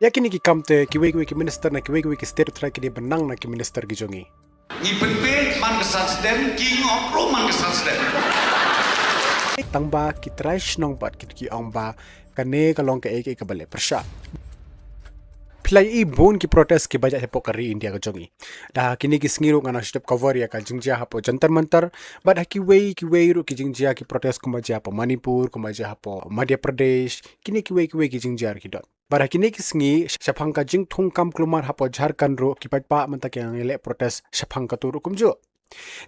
Yakin ki kamte ki wei ki minister na ki wei ki state try ki benang na ki minister ki jongi. Ni penpe man kesasden jingïapher man kesasden. Tangba ki try shnong pat ki ongba kane kalong ka ek ka Balei persha. Pilai bon ki protest ki bajak hepo kari India ka jongi. Dah kini ki sngiru ngana step cover ya ka jingjia hapo jantar mantar but ki wei ru ki jingjia ki protest kumaja hapo Manipur kumaja hapo Madhya Pradesh kini ki wei ki jingjia ki dot. Bara kini ki sngi shapangka jing thung kam klumar hapo Jharkhand ro ki paidbah mantak yang ele protest shapangka turu kumjo.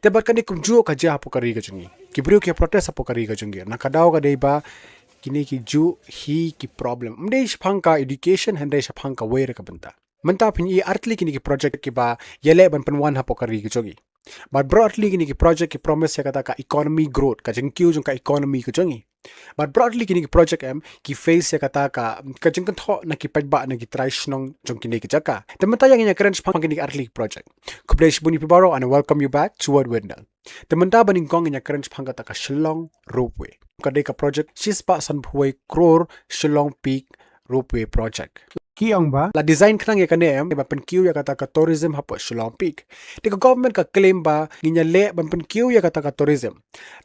Tebat kani kumjo ka ja hapo kari ka jongi. Ki brio ki protest hapo kari ka jongi. Nakadaw ka deiba kini ki ju hi ki problem mdei shapangka education handai shapangka way ka bynta menta pin artli kini ki project ki ba yele ban penwan hapo kari ki jogi but broadly kini ki project ki promise ya kata ka economy growth ka jengkiu jong ka economy ki jongi but broadly kini ki project ki face ya kata ka jeng kan tho na ki paidbah na ki try shnong jong kini ki jaka tementa yang nya keren shapang kini ki artli project kublesh buni pibaro and I welcome you back to Word Window tementa baning kong nya keren shapang kata ka Shillong ropeway kadai ka project shispa sanphuai crore Shillong Peak ropeway project ki ang ba la design khnang ya kane ba pen kiu ya kata ka tourism hapo Shillong Peak de ka government ka claim ba nginya le ban pen kiu ya kata ka tourism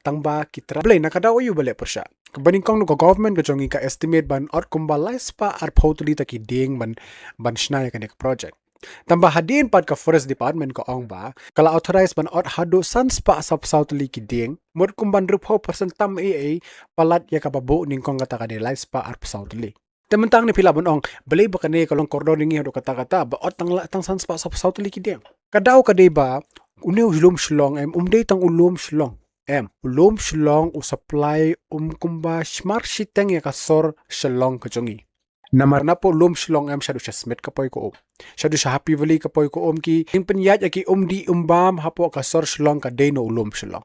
tangba kitra Balei nakadaw yu Balei persha kabaning kong no ka government ka jongi ka estimate ban or kumbala spa ar photli ta ki ding ban shna ya kane ka project tamba hadin pat ka forest department ko ong ba kala authorized ban or hado sunspa sub southly ki ding mod kumban rupo person tam palat ya ka babo ning kong kata ka de life spa ar southly tementang ni pila bon ong Balei ba kane kalong kordon ning hado kata ba ot tang sunspa sub southly ki ding kadaw ka de ba uneu hulum Shillong umdei tang ulum Shillong ulum Shillong u supply kumba smart shiteng ya ka sor Shillong ka jongi namar na po lum Shillong shadu siya smith kapoy ko shadu siya Happy Valley kapoy ko ki yung penyat ki di umbam hapo ka sor Shillong ka deno ulum Shillong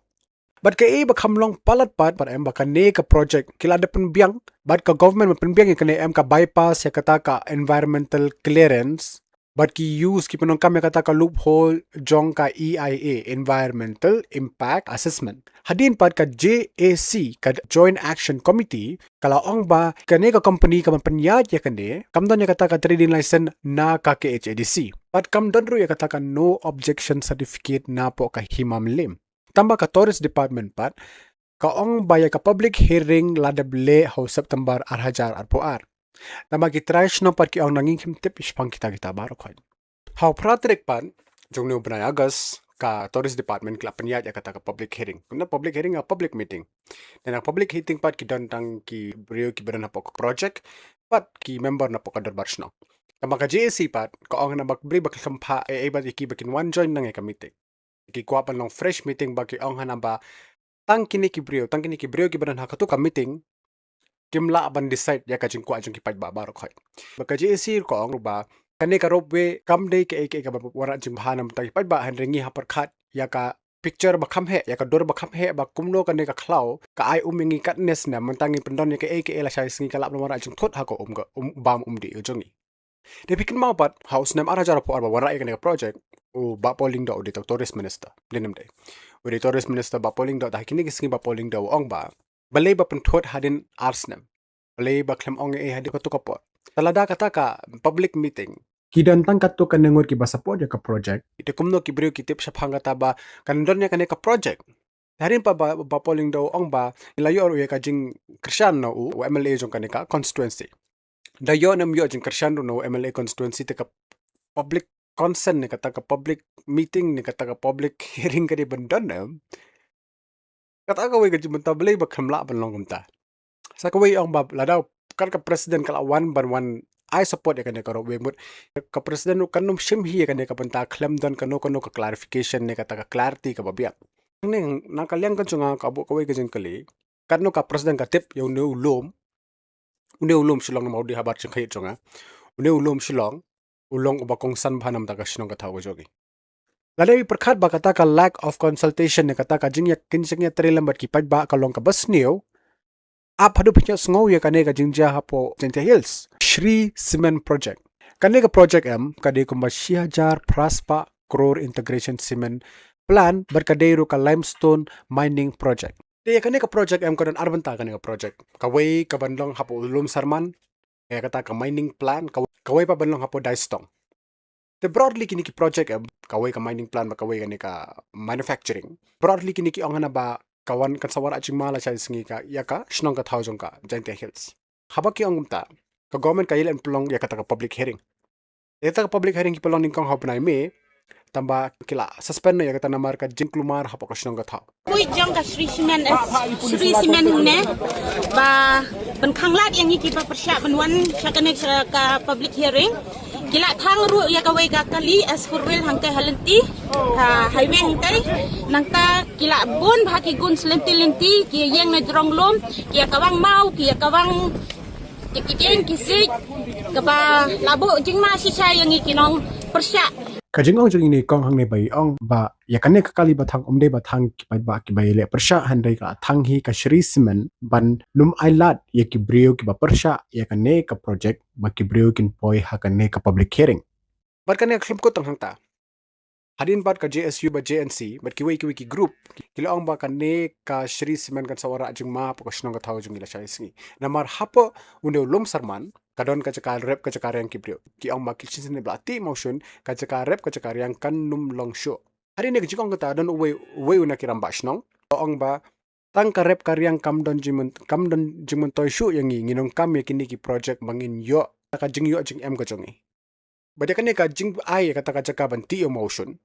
but ka ba kamlong palat pat ba ba kane ka project kila de penbiang but ka government penbiang kane ka bypass ya kata ka environmental clearance but ki use ki penong kam ya kata ka loophole jong ka EIA environmental impact assessment hadin pat ka JAC ka joint action committee kala ong ba kane ka company ka penyat ya kane kamdon ya kata ka trading license na ka KHADC but kamdon ro ya kata ka no objection certificate na po ka himamlim tamba ka tourist department pat ka ong ba ya ka public hearing ladable ho September 2024 tamba ki trash no pat ki ong nanging himtip ispang kita baro koy how pratrek pan jong no bniah August ka tourist department kla penyat ya kata ka public hearing kuna public hearing a public meeting dan public meeting pat ki dantang ki brio ki berana po project pat ki member na po ka darbash no tamba ka JAC pat ka ong na bakbri bak sampa ba ki bakin one join nang ka meeting ki kwa pan long fresh meeting ba ki ong hanaba tang kini ki brio ki berana ka to ka meeting kimla ban decide ya ka jingkwa jong ki paidbah baro koy baka JAC ko ong ba kane ka ropeway kam day ka wara jing bhanam ta paidbah han ringi hapar khat ya ka picture ba kham he ya ka dor ba kham he ba kumno kane ka khraw ka ai umingi katnes na mantangi pendon ya ka la sai singi kalap wara jing thot ha ko bam di jongi de pikin ma pat house nam ara jara po arba wara ya kane ka project o ba polling do de tourist minister denem day o de tourist minister ba polling do da kini singi ba polling do ong ba Balei ba pentot hadin arsnem Balei ba klem ong hadin ko to kapot talada kata ka public meeting kidantang kato ka nengot ki basapod ya ka project ite kumno ki brio kitip sa phangata ba kanondon ya kane ka project harin pa ba polling daw ong ba ilayo ya ka jing Krishnan no o MLA jong kane ka constituency dayo nam yo jing Krishnan no MLA constituency te ka public consent ni kata ka public meeting ni kata ka public hearing ka di bandon kata ka way ka jimenta Balei ba khamla ban long kumta sa ka way ang ba ladaw kan ka president kala one I support ya kane ka way mut ka president no kanum shimhi ya kane ka panta klam don kano ka clarification ne kata ka clarity ka babia ning nakalyang kan chunga ka bu ka way ka jing kali kanno ka president ka tip yung no ulom Shillong na maudi habat ching khay chunga ulom Shillong ulong ubakong san bhanam ta ka shinong ka thaw jogi Ladai perkhat ba kata ka lack of consultation ne kata ka jingya trilambat ki paidbah ka long ka basniw ap hadu pnya sngow ya kane ka jingja hapo Jaintia Hills Shree cement project kane ka project kade kumba 6,000 praspa crore integration cement plan berkadero ka limestone mining project de kane ka project kadon arbanta kane ka project ka way ka bandong hapo ulum sarman ya kata ka mining plan kawai pa banlong hapo daistong. The broadly kini ki project kawai ka mining plan ba kawai kani ka manufacturing. Broadly kini ki ong hana ba kawan kan sawara aching mala chai singi ka ya ka shnong ka thaujong ka Jaintia Hills. Haba ki ong ta ka government ka ilan pelong ya kata ka public hearing. Ya kata ka public hearing ki pelong ningkong hau benai me tamba kila suspend ya kata namar ka jingklumar hapo ka shnong ka thau. Kui jong ka Shree Cement ne ba ben khanglat yang iki pa persya benwan syakane ka public hearing kila thang ru ya kawai ka kali as for will hangkai halenti highway hangkai nangta kila bun bhaki gun selenti ki yang na dronglom ki kawang mau ki kawang kikiteng kisik kaba labo jingma shisha yang iki nong persya. Kajingong jeng ini kong hang ne bai ong ba ya kane kakali batang omde batang ki paidbah ki bai le persya handai ka thang hi ka Shree Cement ban lum ailat ya ki brio ki ba persya ya kane ka project ba ki brio kin poi ha kane ka public hearing. Bat kane klum ko tang hang ta. Hadin bat ka JSU ba JNC bat ki wiki group kila ong ba kane ka Shree Cement kan sawara jeng ma pa ka shnong ka thau jeng ila chai singi. Namar hapo unde lum sarman kadon ka cakar rep ka cakar yang kibrio ki ong makil sin ne blati motion ka cakar rep ka cakar yang kan num long show hari ne jikong kata don we una kiram ba shnong ong ba tang ka rep karyang kam don jimun toy show yang nginong kam yakini ki project mangin yo ka jing em ka jongi bade kane ka jing ai kata ka cakar banti yo motion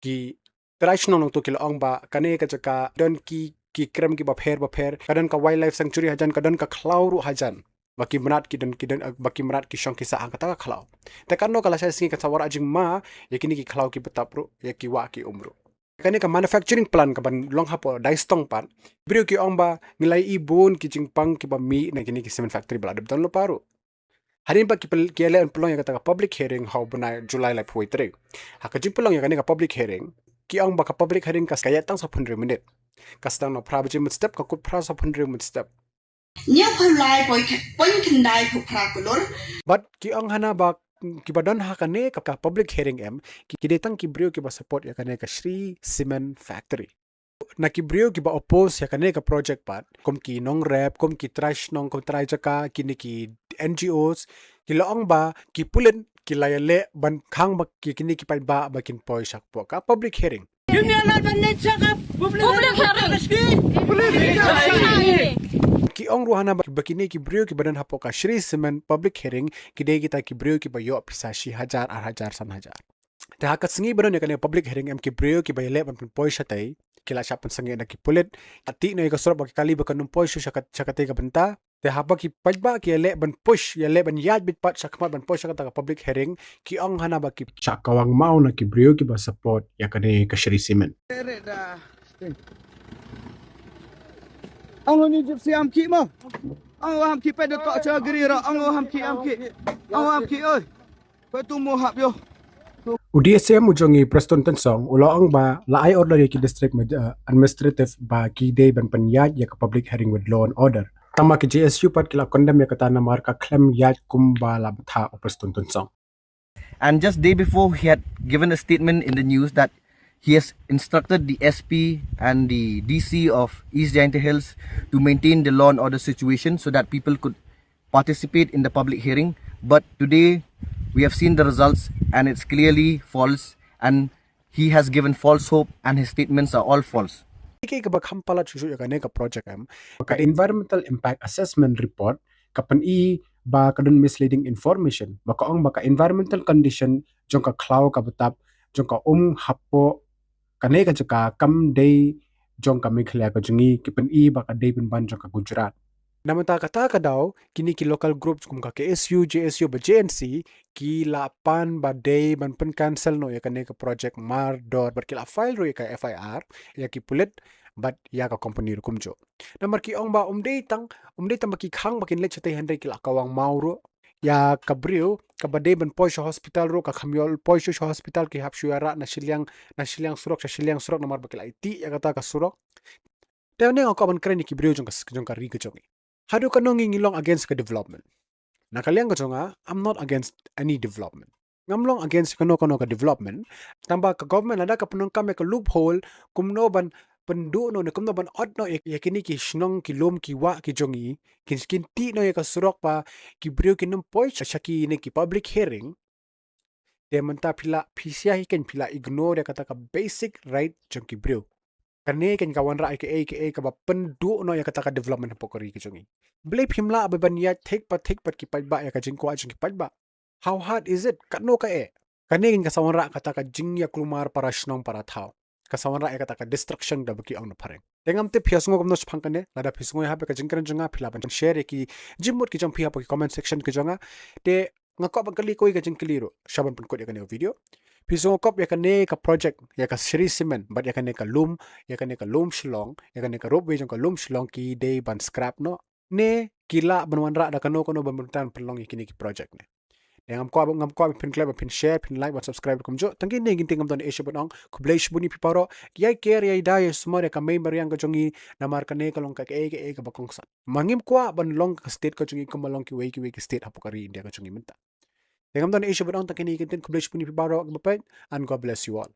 ki traditional nong to kilo ong ba kane ka cakar don ki krem ki ba pher kadon ka wildlife sanctuary hajan kadon ka khraw ru hajan baki merat ki baki merat ki shong ki sa angkata ka khraw ta kanno kala sai singi ka sawara ajing ma yakini ki khraw ki betapru ya ki wa ki umru kani ka manufacturing plan ka ban long hapo daistong pan brio ki ong ba ngilai ibun ki jingpang ki ba mi na kini ki cement factory bala beton lo paru harin pa ki ele en pelong ya kata ka public hearing how bniah July life hoi tre ha ka jingpelong ya kani ka public hearing ki ong ba ka public hearing ka kaya tang sa 100 minute kastang no prabaji mut step ka kut pra sa 100 minute step Nya phalai poi kendai phupra kulur. But ki ang hana ba ki badan ha kane ka public hearing ki detang ki brio ki ba support ya kane ka Shree Cement Factory. Na ki brio ki ba oppose ya kane ka project pat kom ki nong rep kom ki trash nong kom try jaka kini ki NGOs ki laong ba ki pulen ki layale ban khang ba ki kini ki paidbah ba kin poi sak po ka public hearing. Ki ong ruhana bakini ki brio ki badan hapo ka Shree Cement public hearing ki de kita ki brio ki bayo pisashi hajar san hajar ta hakat singi badan ya kane public hearing ki brio ki bayele ban poi shatai kila shapan sangi na ki pulit ati na ka surab kali ba kanum poi shakate ka benta ta hapa ki paidbah ki ele ban push ya le ban yad bit pat shakmat ban poi shakata ka public hearing ki ong hana ba ki chakawang mau na ki brio ki ba support ya kane ka Shree Cement. Ông ni chụp xem kỹ mà. Ông ham kỹ phải được cọ chờ cái gì rồi. Ông ham kỹ. Ông ham kỹ ơi. Phải tu mua hạp vô. UDSM ujongi Preston Tensong uloong ba laay order ki district administrative ba ki day ban panyad ya ka public hearing with law and order. Tama ki JSU pat kila condemn ya kata namar ka claim yad kumba labtha o Preston Tensong. And just day before he had given a statement in the news that he has instructed the SP and the DC of East Jaintia Hills to maintain the law and order situation so that people could participate in the public hearing. But today we have seen the results and it's clearly false, and he has given false hope and his statements are all false. Kay ka kampala chuchu ya kane ka project ka environmental impact assessment report kapan ba kadun misleading information baka ong baka environmental condition jong ka khraw ka betap jong ka hapo kane ka jaka kam day jong ka Meghalaya ka jungi kipen baka day bin ban jong ka Gujarat. Namanta kata ka daw kini ki local groups kum ka KSU, JSU ba JNC ki lapan ba day ban pen cancel no ya kane ka project mar dor bar kila file ro ya ka FIR ya ki pulit but ya ka company rukum jo. Namar ki ong ba umday tang baki khang bakin let chatay handai kila kawang mauro ya kabrio kabade ban poisho hospital ro ka khamyol poisho hospital ki hapshuara na silyang surok sa silyang surok namar bakila iti ya kata ka surok tawne ko ban kren ki brio jong ka ri ka jong hado ka nong ngilong against ka development nakaliang ka jonga I'm not against any development ngamlong against kano ka development tamba ka government ada ka punong kame ka loophole kumno ban pendu no ne kum no ban ot no ya kini ki shnong ki lom ki wa ki jongi kin skin ti no ya ka surok pa ki brio ki num poi shaki ne ki public hearing de menta pila pisia hi ken pila ignore ya kata ka basic right jong ki brio kane ken kawan ra ke ka ba pendu no ya kata ka development pokori ki jongi blei phimla aban ya take pat ki paidbah ya ka jingko jong ki paidbah how hard is it katno ka kane ken kasawan ra kata ka jingya klumar para shnong para thau kasawan ra kata ka destruction da baki ang no pareng tengam te phiasngo gomno chphang kane lada phiasngo ha pe ka jingkran jonga phila ban share ki jimut ki jong phia po ki comment section ki jonga te ngakop ban kali koi ka jingkli ro shaban pun ko ya kane video phiasngo kop ya kane ka project ya ka Shree cement but ya kane ka lum shlong ya kane ka ropeway jong ka lum shlong ki day ban scrap no ne kila banwan ra da kano ban buntan pelong ikini ki project ne ngam ko pin club pin share pin like subscribe kum jo tangki ne ginting ngam don asia bonong kublai shbuni piparo yai ker yai da ya smore ka member yang ka jongi namar ka ne ka long ka ka bakong sa mangim kwa ban long ka state ka jongi kumalong ki wei ki state hapukari india ka jongi minta ngam don asia bonong tangki ne ginting kublai shbuni piparo and God bless you all.